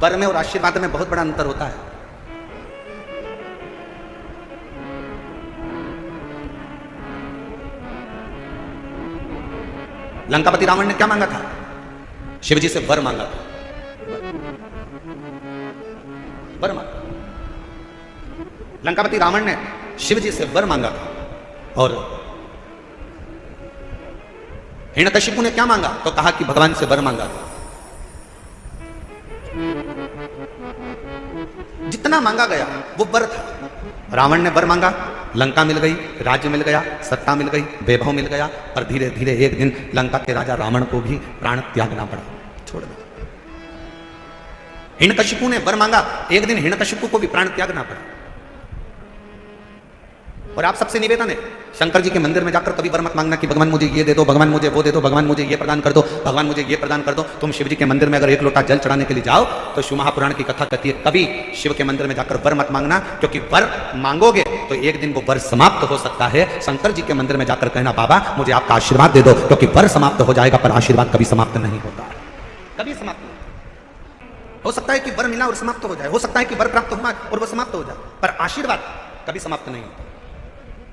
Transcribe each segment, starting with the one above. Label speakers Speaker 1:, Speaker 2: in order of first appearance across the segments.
Speaker 1: वर में और आशीर्वाद में बहुत बड़ा अंतर होता है। लंकापति रावण ने क्या मांगा था? शिव जी से वर मांगा था, वर मांगा। लंकापति रावण ने शिव जी से वर मांगा था। और हिरण्यकशिपु ने क्या मांगा? तो कहा कि भगवान से वर मांगा था। जितना मांगा गया वो वर था। रावण ने वर मांगा, लंका मिल गई, राज्य मिल गया, सत्ता मिल गई, वैभव मिल गया, और धीरे धीरे एक दिन लंका के राजा रावण को भी प्राण त्यागना पड़ा, छोड़ दो। हिरण्यकशिपु ने वर मांगा, एक दिन हिरण्यकशिपु को भी प्राण त्यागना पड़ा। और आप सबसे निवेदन है, शंकर जी के मंदिर में जाकर कभी वर मत मांगना कि भगवान मुझे ये दे दो, भगवान मुझे वो दे दो, भगवान मुझे ये प्रदान कर दो, भगवान मुझे ये प्रदान कर दो। तुम शिव जी के मंदिर में अगर एक लोटा जल चढ़ाने के लिए जाओ तो शिव महापुराण की कथा कहती है कभी शिव के मंदिर में जाकर वर मत मांगना, क्योंकि वर मांगोगे तो एक दिन वो वर समाप्त हो सकता है। शंकर जी के मंदिर में जाकर कहना बाबा मुझे आपका आशीर्वाद दे दो, क्योंकि वर समाप्त हो जाएगा पर आशीर्वाद कभी समाप्त नहीं होता, कभी समाप्त नहीं। हो सकता है कि वर मिला और समाप्त हो जाए, हो सकता है कि वर प्राप्त हुआ और वो समाप्त हो जाए, पर आशीर्वाद कभी समाप्त नहीं होता।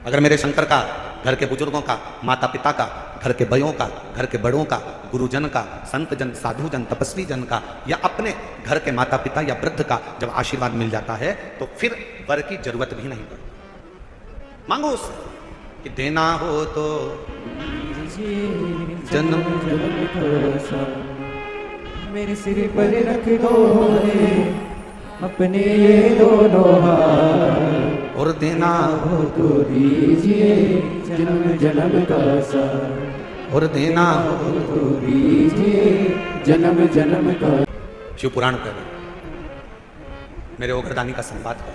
Speaker 1: अगर मेरे शंकर का, घर के बुजुर्गों का, माता पिता का, घर के बड़ों का, घर के बड़ों का, गुरुजन का, संत जन, साधु जन, तपस्वी जन का, या अपने घर के माता पिता या वृद्ध का जब आशीर्वाद मिल जाता है तो फिर वर की जरूरत भी नहीं पड़ती। मांगो उससे कि देना हो तो जन्म
Speaker 2: मेरे सिर पर रख दो अपने ये दोनों हाथ,
Speaker 1: और देना
Speaker 2: हो तो दीजिए जन्म जन्म का साथ,
Speaker 1: और देना
Speaker 2: हो तो दीजिए जन्म जन्म का।
Speaker 1: शिव पुराण कर मेरे ओघरदानी का संवाद कर।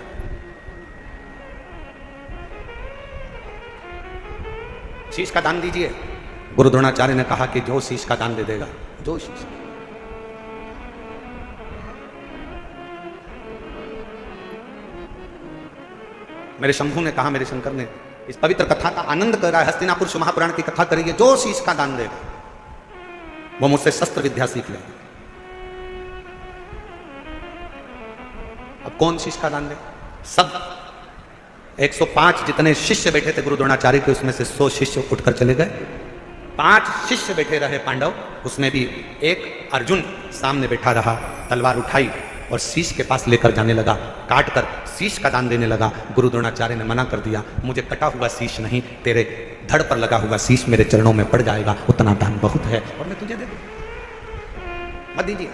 Speaker 1: शीश का दान दीजिए। गुरु द्रोणाचार्य ने कहा कि जो शीश का दान दे देगा, जो शीश, मेरे शंभू ने कहा, मेरे शंकर ने इस पवित्र कथा का आनंद कर रहा है, हस्तिनापुर शिव महापुराण की कथा करिए, जो शीश का दान देगा वो मुझसे शस्त्र विद्या सीख लेगा। अब कौन शीश का दान दे? सब 105 जितने शिष्य बैठे थे गुरु द्रोणाचार्य के, उसमें से 100 शिष्य उठकर चले गए। 5 शिष्य बैठे रहे पांडव, उसमें भी एक अर्जुन सामने बैठा रहा, तलवार उठाई और शीश के पास लेकर जाने लगा, काट कर शीश का दान देने लगा। गुरु द्रोणाचार्य ने मना कर दिया, मुझे कटा हुआ शीश नहीं, तेरे धड़ पर लगा हुआ शीश मेरे चरणों में पड़ जाएगा, उतना दान बहुत है और मैं तुझे दे दूं, मत दीजिए।